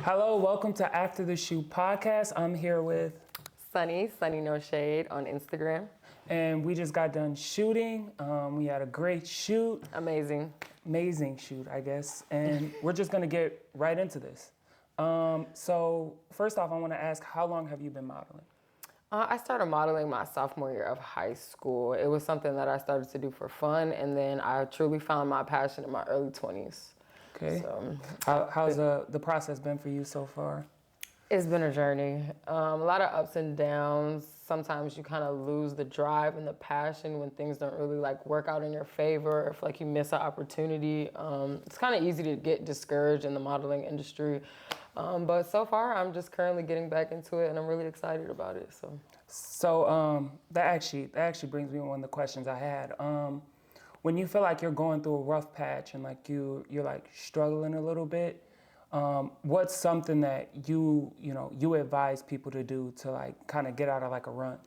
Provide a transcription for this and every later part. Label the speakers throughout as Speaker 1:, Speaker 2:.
Speaker 1: Hello, welcome to After the Shoot podcast. I'm here with
Speaker 2: Sunnynoshade on Instagram.
Speaker 1: and we just got done shooting. We had a great shoot.
Speaker 2: Amazing
Speaker 1: shoot, I guess. And we're just gonna get right into this. So first off, I want to ask, how long have you been modeling?
Speaker 2: I started modeling my sophomore year of high school. It was something that I started to do for fun, and then I truly found my passion in my early 20s.
Speaker 1: Okay.
Speaker 2: So,
Speaker 1: How's the process been for you so far?
Speaker 2: it's been a journey. A lot of ups and downs. Sometimes you kind of lose the drive and the passion when things don't really work out in your favor, or if you miss an opportunity. It's kind of easy to get discouraged in the modeling industry. But so far, I'm just currently getting back into it, and I'm really excited about it.
Speaker 1: So that actually brings me to one of the questions I had. When you feel like you're going through a rough patch and you're struggling a little bit, what's something that you advise people to do to kind of get out of a rut?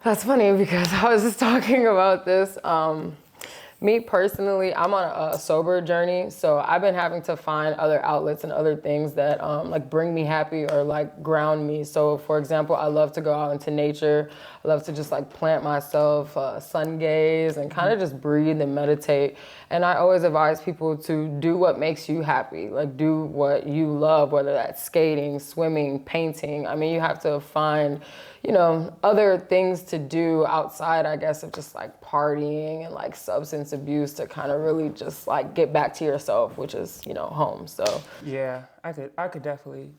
Speaker 2: That's funny because I was just talking about this. Me personally, I'm on a sober journey, so I've been having to find other outlets and other things that bring me happy or ground me. So for example, I love to go out into nature. I love to just plant myself, sun gaze, and kind of just breathe and meditate. And I always advise people to do what makes you happy, do what you love, whether that's skating, swimming, painting. I mean, you have to find other things to do outside, I guess, of just partying and substance abuse to kind of really just get back to yourself, which is, home. So
Speaker 1: yeah, I could definitely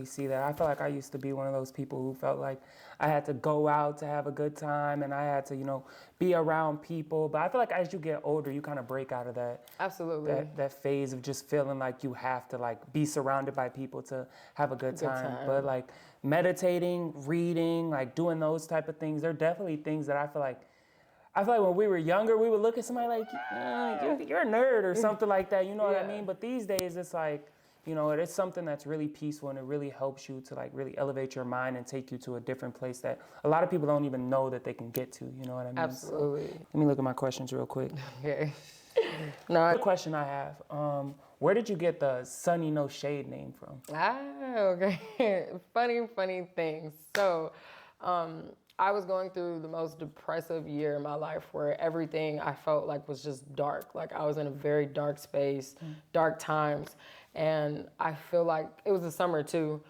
Speaker 1: see that. I feel like I used to be one of those people who felt like I had to go out to have a good time and I had to, be around people. But I feel like as you get older, you kind of break out of that.
Speaker 2: Absolutely.
Speaker 1: That phase of just feeling like you have to be surrounded by people to have a good time. But meditating, reading, doing those type of things, they're definitely things that I feel like when we were younger, we would look at somebody you're a nerd or something like that, you know what I mean? But these days, it's it's something that's really peaceful and it really helps you to really elevate your mind and take you to a different place that a lot of people don't even know that they can get to, you know what I mean?
Speaker 2: Absolutely.
Speaker 1: So, let me look at my questions real quick.
Speaker 2: Okay.
Speaker 1: The question I have, where did you get the Sunnynoshade name from?
Speaker 2: Okay. Funny things. So, I was going through the most depressive year in my life where everything I felt was just dark. I was in a very dark space, dark times. And I feel like it was the summer too.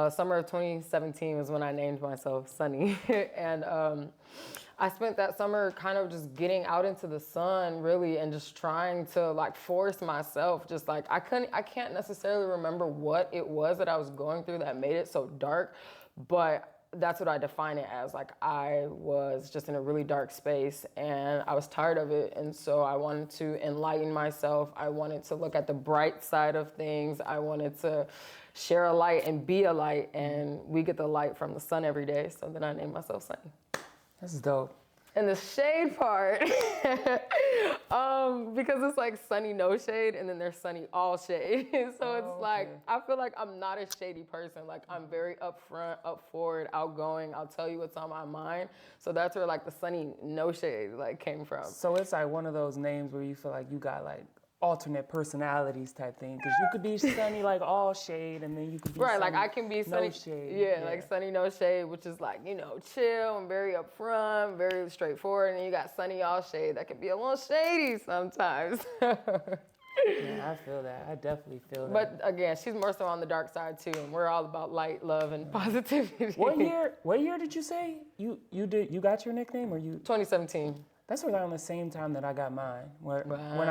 Speaker 2: Summer of 2017 was when I named myself Sunny. And I spent that summer kind of just getting out into the sun really and just trying to force myself. Just I can't necessarily remember what it was that I was going through that made it so dark, but that's what I define it as. I was just in a really dark space and I was tired of it. And so I wanted to enlighten myself. I wanted to look at the bright side of things. I wanted to share a light and be a light. And we get the light from the sun every day. So then I named myself Sunny.
Speaker 1: That's dope.
Speaker 2: And the shade part, because it's sunny no shade and then there's sunny all shade. So it's
Speaker 1: okay.
Speaker 2: I feel like I'm not a shady person. I'm very upfront, up forward, outgoing. I'll tell you what's on my mind. So that's where the sunny no shade came from.
Speaker 1: So it's one of those names where you feel like you got alternate personalities type thing, because you could be Sunny all shade, and then you could be
Speaker 2: right,
Speaker 1: Sunny,
Speaker 2: I can be Sunny,
Speaker 1: no shade.
Speaker 2: yeah, Sunny no shade, which is chill and very upfront, very straightforward, and then you got Sunny all shade that can be a little shady sometimes.
Speaker 1: Yeah, I feel that. I definitely feel that.
Speaker 2: But again, she's more so on the dark side too, and we're all about light, love, and positivity.
Speaker 1: What year did you say you got your nickname, or you?
Speaker 2: 2017.
Speaker 1: That's around the same time that I got mine. When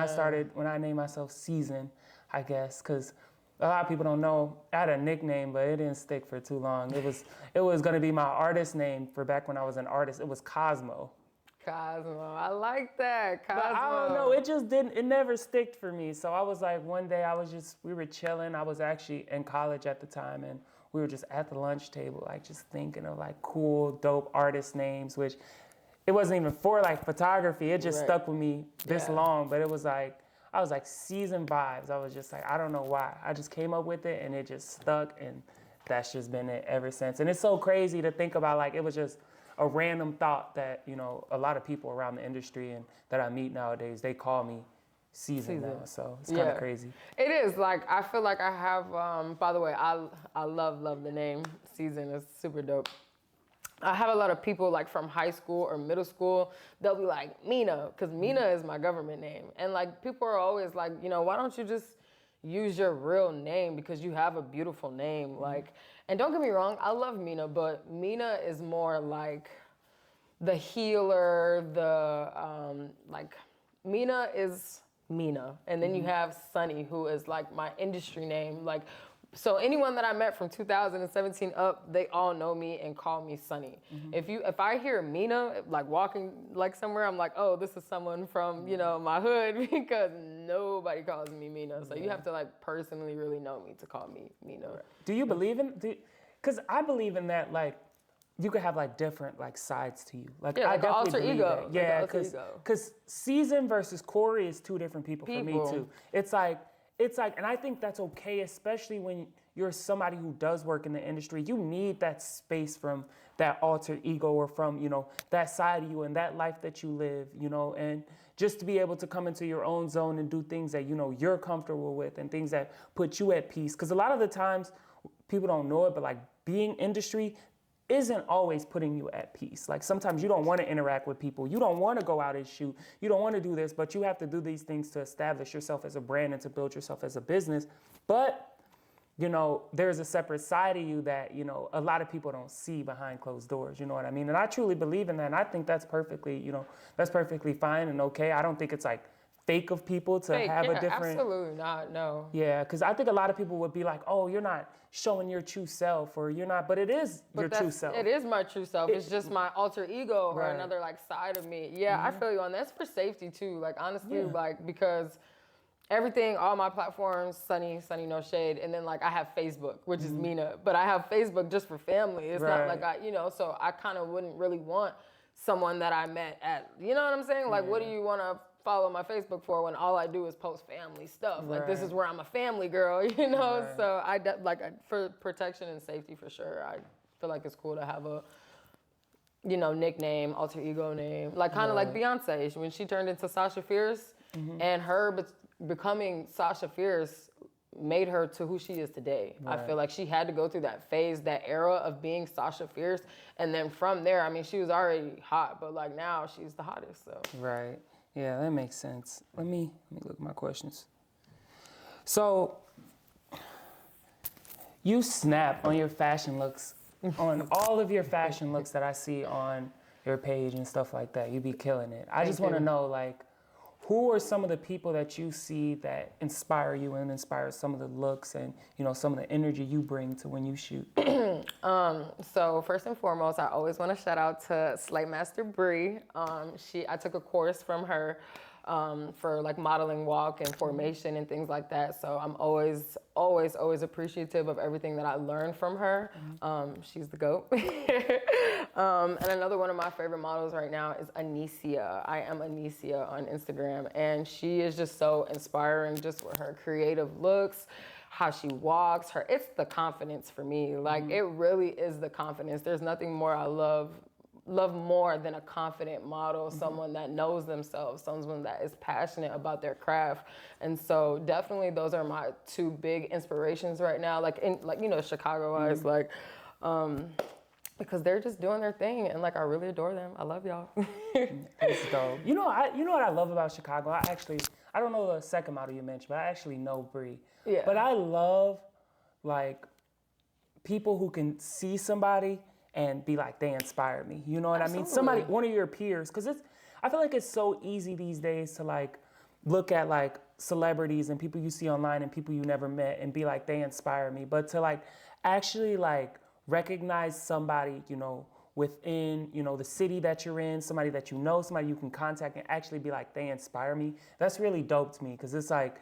Speaker 1: I named myself Season, I guess, because a lot of people don't know I had a nickname, but it didn't stick for too long. It was gonna be my artist name for back when I was an artist. It was Cosmo.
Speaker 2: Cosmo, I like that. Cosmo.
Speaker 1: But I don't know, it just didn't. It never sticked for me. So I was one day we were chilling. I was actually in college at the time, and we were just at the lunch table, just thinking of cool, dope artist names, which. It wasn't even for photography. It just stuck with me this long. But it was I was Season Vibes. I was just I don't know why. I just came up with it and it just stuck, and that's just been it ever since. And it's so crazy to think about it was just a random thought that, a lot of people around the industry and that I meet nowadays, they call me season now, so it's kind of crazy.
Speaker 2: It is. Like, I feel like I have, by the way, I love the name Season. It's super dope. I have a lot of people like from high school or middle school, they'll be like, Mina, because Mina is my government name. And like, people are always like, you know, why don't you just use your real name, because you have a beautiful name. Like, and don't get me wrong, I love Mina, but Mina is more like the healer, like, Mina is Mina. And then you have Sunny, who is like my industry name. Like, so anyone that I met from 2017 up, they all know me and call me Sunny. If I hear Mina like walking like somewhere, I'm like, oh, this is someone from, you know, my hood, because nobody calls me Mina. So you have to like personally really know me to call me Mina.
Speaker 1: Do you believe in? Because I believe in that. Like, you could have like different like sides to you. Like,
Speaker 2: Yeah,
Speaker 1: I
Speaker 2: like an
Speaker 1: definitely
Speaker 2: alter
Speaker 1: believe
Speaker 2: ego.
Speaker 1: that. Yeah,
Speaker 2: Like an alter ego.
Speaker 1: because Season versus Corey is two different people for me too. It's like, and I think that's okay, especially when you're somebody who does work in the industry. You need that space from that alter ego, or from, you know, that side of you and that life that you live, you know, and just to be able to come into your own zone and do things that, you know, you're comfortable with and things that put you at peace. Because a lot of the times people don't know it, but like being industry isn't always putting you at peace. Like, sometimes you don't want to interact with people. You don't want to go out and shoot. You don't want to do this, but you have to do these things to establish yourself as a brand and to build yourself as a business. But, you know, there's a separate side of you that, you know, a lot of people don't see behind closed doors. You know what I mean? And I truly believe in that. And I think that's perfectly, you know, that's perfectly fine and okay. I don't think it's like fake of people to have a different.
Speaker 2: Absolutely not, no.
Speaker 1: Yeah, because I think a lot of people would be like, oh, you're not showing your true self, or you're not, but it is your true self.
Speaker 2: It is my true self. It's just my alter ego or another like side of me. Yeah, I feel you. And that's for safety too. Like, honestly, like, because everything, all my platforms, Sunnynoshade, and then like I have Facebook, which is Mina, but I have Facebook just for family. It's not like you know, so I kind of wouldn't really want someone that I met at, you know what I'm saying? Like, what do you want to follow my Facebook for when all I do is post family stuff? Like, this is where I'm a family girl, you know? So for protection and safety, for sure, I feel like it's cool to have a, you know, nickname, alter ego name, like kind of like Beyonce when she turned into Sasha Fierce, and her becoming Sasha Fierce made her to who she is today. I feel like she had to go through that phase, that era of being Sasha Fierce, and then from there, I mean, she was already hot, but like now she's the hottest. So
Speaker 1: Right. Yeah, that makes sense. Let me look at my questions. So, you snap on your fashion looks, on all of your fashion looks that I see on your page and stuff like that. You be killing it. I just want to know, like, who are some of the people that you see that inspire you and inspire some of the looks and, you know, some of the energy you bring to when you shoot?
Speaker 2: So first and foremost, I always want to shout out to Slay Master Bree. I took a course from her for like modeling walk and formation and things like that. So I'm always appreciative of everything that I learned from her. She's the GOAT. And another one of my favorite models right now is Anicia. I am Anicia on Instagram, and she is just so inspiring, just with her creative looks, how she walks, it's the confidence for me. Like, it really is the confidence. There's nothing more I love more than a confident model, someone that knows themselves, someone that is passionate about their craft. And so definitely those are my two big inspirations right now, like you know, Chicago-wise, like, because they're just doing their thing, and like I really adore them. I love y'all.
Speaker 1: That's dope. You know what I love about Chicago? I don't know the second model you mentioned, but I actually know Bree.
Speaker 2: Yeah.
Speaker 1: But I love like people who can see somebody and be like, they inspire me. You know what I mean? Somebody, one of your peers, because I feel like it's so easy these days to like look at like celebrities and people you see online and people you never met and be like, they inspire me. But to like actually like recognize somebody, you know, within, you know, the city that you're in, somebody that you know, somebody you can contact and actually be like, they inspire me. That's really dope to me, because it's like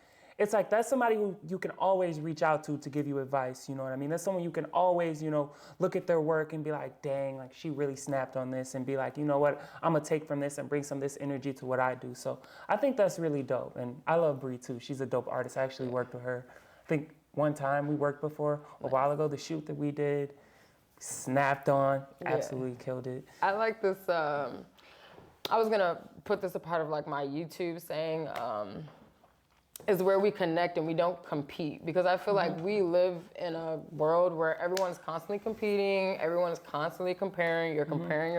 Speaker 1: that's somebody who you can always reach out to give you advice, you know what I mean? That's someone you can always, you know, look at their work and be like, dang, like she really snapped on this, and be like, you know what, I'm gonna take from this and bring some of this energy to what I do. So I think that's really dope. And I love Bree too. She's a dope artist. I actually worked with her. I think one time we worked before, a while ago, the shoot that we did, snapped on, absolutely killed it.
Speaker 2: I like this, I was gonna put this a part of like my YouTube saying, is where we connect and we don't compete, because I feel like we live in a world where everyone's constantly competing, everyone's constantly comparing. You're comparing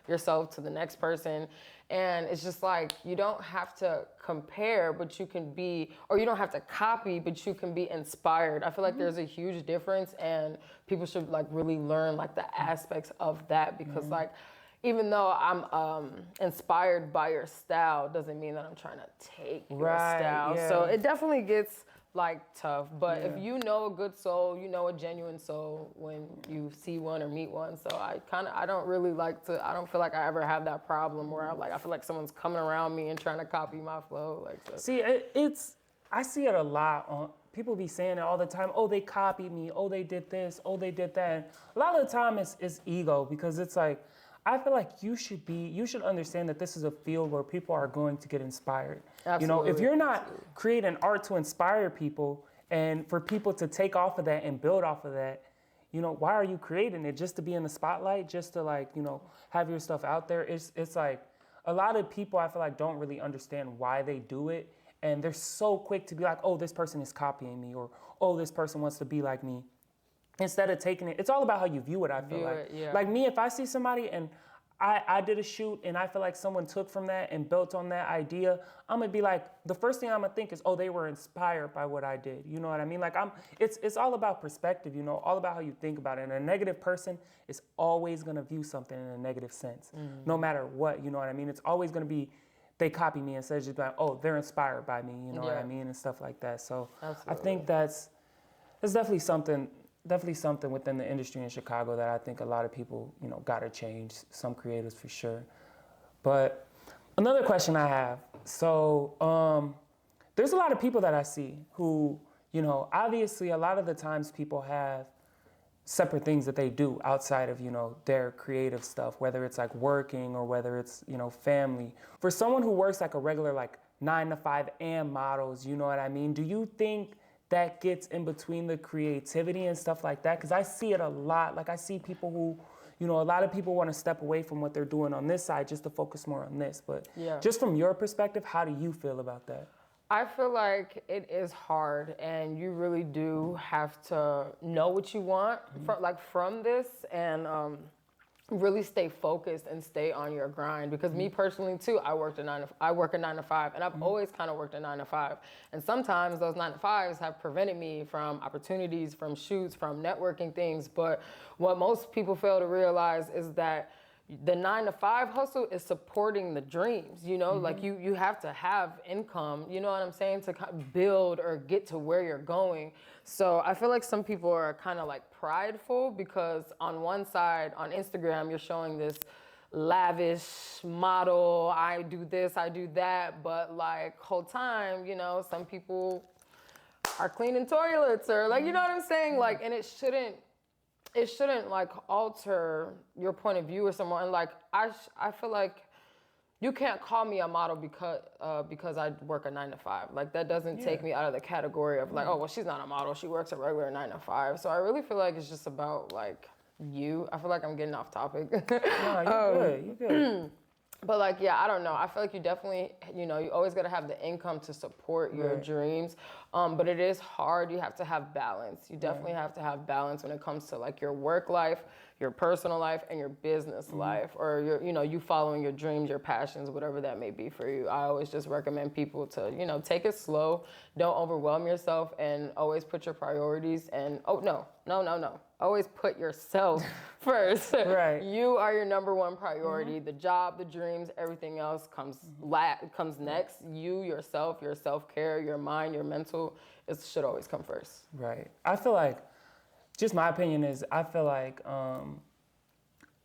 Speaker 2: yourself to the next person, and it's just like you don't have to compare, but you can be, or you don't have to copy, but you can be inspired. I feel like there's a huge difference, and people should like really learn like the aspects of that, because like, even though I'm inspired by your style, doesn't mean that I'm trying to take your style.
Speaker 1: Yeah.
Speaker 2: So it definitely gets like tough. But if you know a good soul, you know a genuine soul when you see one or meet one. So I don't really like to, I don't feel like I ever have that problem where I feel like someone's coming around me and trying to copy my flow. Like so.
Speaker 1: See, I see it a lot on. People be saying it all the time. Oh, they copied me. Oh, they did this. Oh, they did that. And a lot of the time it's ego, because it's like, I feel like you should understand that this is a field where people are going to get inspired.
Speaker 2: Absolutely.
Speaker 1: You know, if you're not creating art to inspire people and for people to take off of that and build off of that, you know, why are you creating it? Just to be in the spotlight, just to like, you know, have your stuff out there? It's like a lot of people I feel like don't really understand why they do it. And they're so quick to be like, oh, this person is copying me, or oh, this person wants to be like me. Instead of taking it, it's all about how you view it, I feel like. Like me, if I see somebody and I did a shoot and I feel like someone took from that and built on that idea, I'm gonna be like, the first thing I'm gonna think is, oh, they were inspired by what I did. You know what I mean? Like it's all about perspective, you know, all about how you think about it. And a negative person is always gonna view something in a negative sense, no matter what, you know what I mean? It's always gonna be, they copy me instead of just like, oh, they're inspired by me, you know what I mean? And stuff like that. So I think that's definitely something within the industry in Chicago that I think a lot of people, you know, gotta change, some creatives for sure. But another question I have, so there's a lot of people that I see who, you know, obviously a lot of the times people have separate things that they do outside of, you know, their creative stuff, whether it's like working or whether it's, you know, family. For someone who works like a regular like 9 to 5 and models, you know what I mean? Do you think that gets in between the creativity and stuff like that? Because I see it a lot. Like I see people who, you know, a lot of people want to step away from what they're doing on this side just to focus more on this. But just from your perspective, how do you feel about that?
Speaker 2: I feel like it is hard, and you really do have to know what you want from this, and really stay focused and stay on your grind. Because me personally too, I work a 9 to 5, and I've always kind of worked a 9 to 5. And sometimes those 9 to 5s have prevented me from opportunities, from shoots, from networking things. But what most people fail to realize is that the 9 to 5 hustle is supporting the dreams, you know, like you have to have income, you know what I'm saying, to build or get to where you're going. So I feel like some people are kind of like prideful, because on one side, on Instagram, you're showing this lavish model, I do this, I do that, but like whole time, you know, some people are cleaning toilets or like, you know what I'm saying? Like, and it shouldn't like alter your point of view or someone. Like I feel like you can't call me a model because I work a 9 to 5. Like that doesn't take me out of the category of like, oh, well, she's not a model, she works a regular 9 to 5. So I really feel like it's just about like you. I feel like I'm getting off topic.
Speaker 1: No, you're good.
Speaker 2: But like, yeah, I don't know. I feel like you definitely, you know, you always got to have the income to support your dreams. But it is hard. You have to have balance. You definitely have to have balance when it comes to like your work life, your personal life, and your business life, or your, you know, you following your dreams, your passions, whatever that may be for you. I always just recommend people to, you know, take it slow. Don't overwhelm yourself, and always put your priorities and, no. Always put yourself first.
Speaker 1: Right.
Speaker 2: You are your number one priority. The job, the dreams, everything else comes next. You, yourself, your self-care, your mind, your mental, it should always come first.
Speaker 1: Right. I feel like, just my opinion is, I feel like a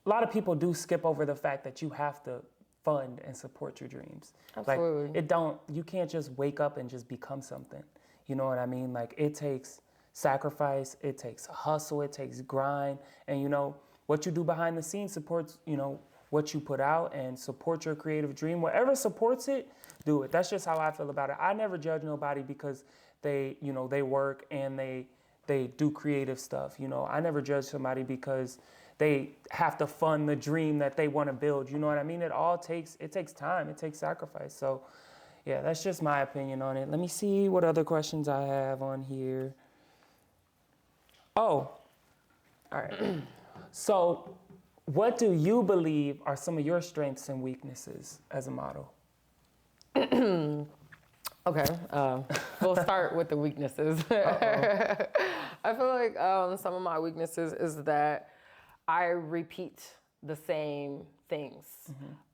Speaker 1: lot of people do skip over the fact that you have to fund and support your dreams.
Speaker 2: Absolutely.
Speaker 1: Like you can't just wake up and just become something. You know what I mean? Like it takes sacrifice, it takes hustle, it takes grind, and you know, what you do behind the scenes supports, you know, what you put out, and support your creative dream. Whatever supports it, do it. That's just how I feel about it. I never judge nobody because they, you know, they work and they do creative stuff. You know, I never judge somebody because they have to fund the dream that they want to build. You know what I mean? It takes time, it takes sacrifice. So, Yeah, that's just my opinion on it. Let me see what other questions I have on here. Oh, all right. So, what do you believe are some of your strengths and weaknesses as a model?
Speaker 2: Okay, we'll start with the weaknesses. I feel like some of my weaknesses is that I repeat the same things.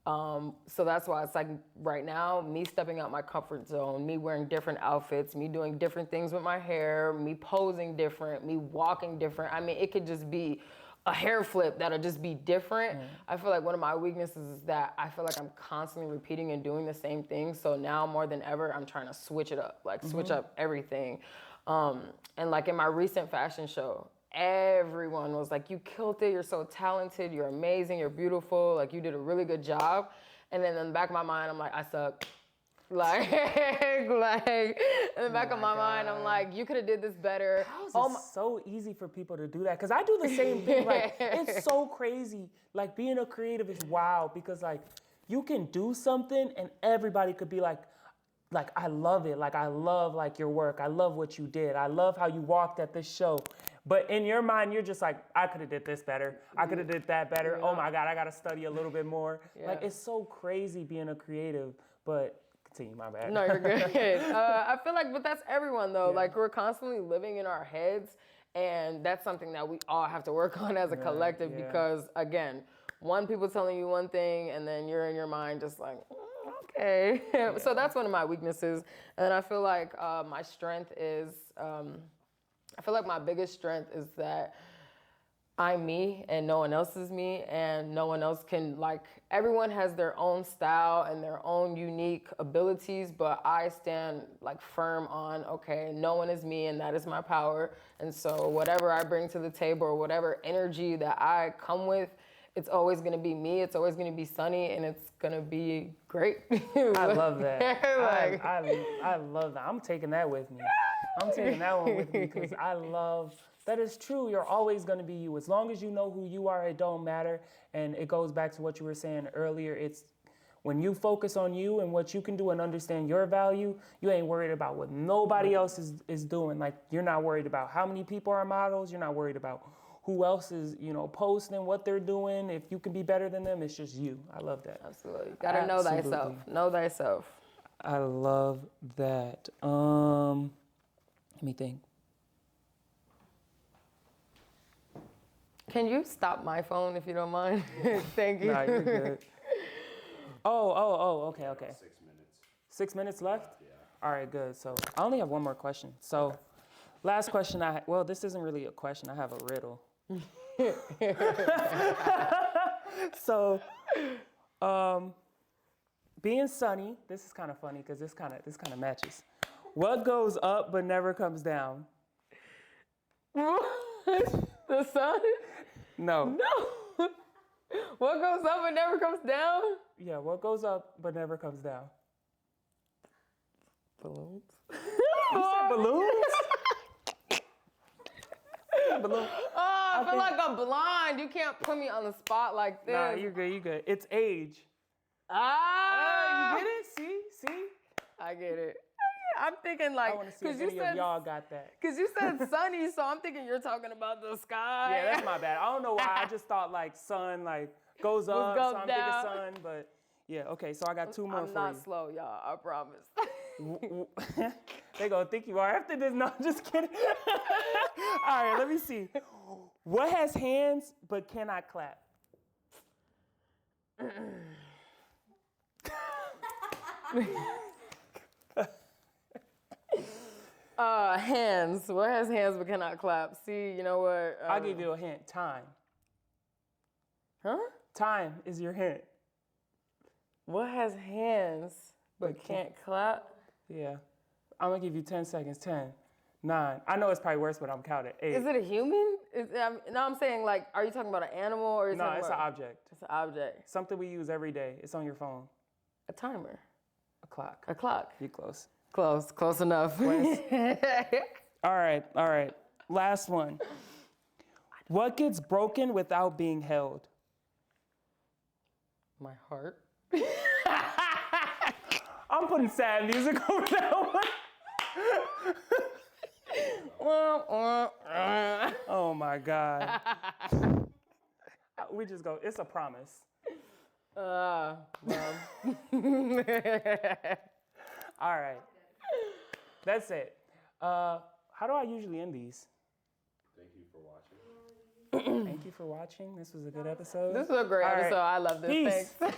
Speaker 2: So that's why it's like right now, me stepping out my comfort zone, me wearing different outfits, me doing different things with my hair, me posing different, me walking different. I mean, it could just be a hair flip that'll just be different. I feel like one of my weaknesses is that I feel like I'm constantly repeating and doing the same thing. So now more than ever, I'm trying to switch it up, like switch up everything. And like in my recent fashion show, everyone was like, you killed it, you're so talented, you're amazing, you're beautiful, like you did a really good job. And then in the back of my mind, I'm like, I suck. Like in the back of my mind, I'm like, you could have did this better.
Speaker 1: How is it so easy for people to do that? Because I do the same thing. Like, it's so crazy. Like, being a creative is wild because, like, you can do something and everybody could be like, I love it. Like, I love, like, your work. I love what you did. I love how you walked at this show. But in your mind, you're just like, I could have did this better. I could have did that better. Oh, my God, I got to study a little bit more. Like, it's so crazy being a creative. But continue, my bad.
Speaker 2: No, you're good. I feel like, but that's everyone though. Like we're constantly living in our heads, and that's something that we all have to work on as a collective because, again, people telling you one thing, and then you're in your mind just like, okay. So that's one of my weaknesses, and I feel like my strength is, I feel like my biggest strength is that I'm me and no one else is me, and no one else can, like, everyone has their own style and their own unique abilities, but I stand like firm on, okay, no one is me and that is my power. And so whatever I bring to the table or whatever energy that I come with, it's always gonna be me, it's always gonna be Sunny, and it's gonna be great.
Speaker 1: I love that. I love that. I'm taking that with me. I'm taking that one with me because I love. That is true. You're always going to be you. As long as you know who you are, it don't matter. And it goes back to what you were saying earlier. It's when you focus on you and what you can do and understand your value, you ain't worried about what nobody else is doing. Like, you're not worried about how many people are models. You're not worried about who else is, posting what they're doing. If you can be better than them, it's just you. I love that.
Speaker 2: Absolutely. You gotta know thyself. Know thyself.
Speaker 1: I love that. Let me think.
Speaker 2: Can you stop my phone if you don't mind? Thank you.
Speaker 1: Nah, you're good. Okay. 6 minutes. 6 minutes left? Yeah. All right, good. So I only have one more question. So last question well, this isn't really a question. I have a riddle. So, being Sunny, this is kind of funny because this kind of matches. What goes up but never comes down?
Speaker 2: The sun?
Speaker 1: No.
Speaker 2: What goes up but never comes down?
Speaker 1: Yeah, what goes up but never comes down?
Speaker 2: Balloons.
Speaker 1: You said balloons? Balloon.
Speaker 2: Oh, I feel like I'm blind. You can't put me on the spot like this.
Speaker 1: Nah, you're good. It's age.
Speaker 2: Ah!
Speaker 1: You get it? See?
Speaker 2: I get it. I'm thinking like,
Speaker 1: I want to see if any of y'all got that.
Speaker 2: Because you said sunny, so I'm thinking you're talking about the sky.
Speaker 1: Yeah, that's my bad. I don't know why. I just thought like sun like goes up, so I'm thinking sun. But yeah, okay. So I got two more for you.
Speaker 2: I'm not slow, y'all. I promise.
Speaker 1: They gonna think you are after this. No, I'm just kidding. All right, let me see. What has hands but cannot clap?
Speaker 2: Hands. What has hands but cannot clap? See, you know what?
Speaker 1: I'll give you a hint. Time.
Speaker 2: Huh?
Speaker 1: Time is your hint.
Speaker 2: What has hands but can't clap?
Speaker 1: Yeah. I'm gonna give you 10 seconds. 10, 9. I know it's probably worse, but I'm counting. 8.
Speaker 2: Is it a human? No, I'm saying like, are you talking about an animal or?
Speaker 1: No, it's an object.
Speaker 2: It's an object.
Speaker 1: Something we use every day. It's on your phone.
Speaker 2: A timer.
Speaker 1: A clock.
Speaker 2: A clock.
Speaker 1: You close.
Speaker 2: Close enough.
Speaker 1: All right. Last one. What gets broken without being held?
Speaker 2: My heart.
Speaker 1: I'm putting sad music over that one. Oh my God. We just go, it's a promise.
Speaker 2: Well.
Speaker 1: All right. That's it. How do I usually end these?
Speaker 3: Thank you for watching.
Speaker 1: Thank you for watching. This was a good episode.
Speaker 2: This was a great
Speaker 1: All right.
Speaker 2: episode. I love this.
Speaker 1: Peace.
Speaker 2: Thanks.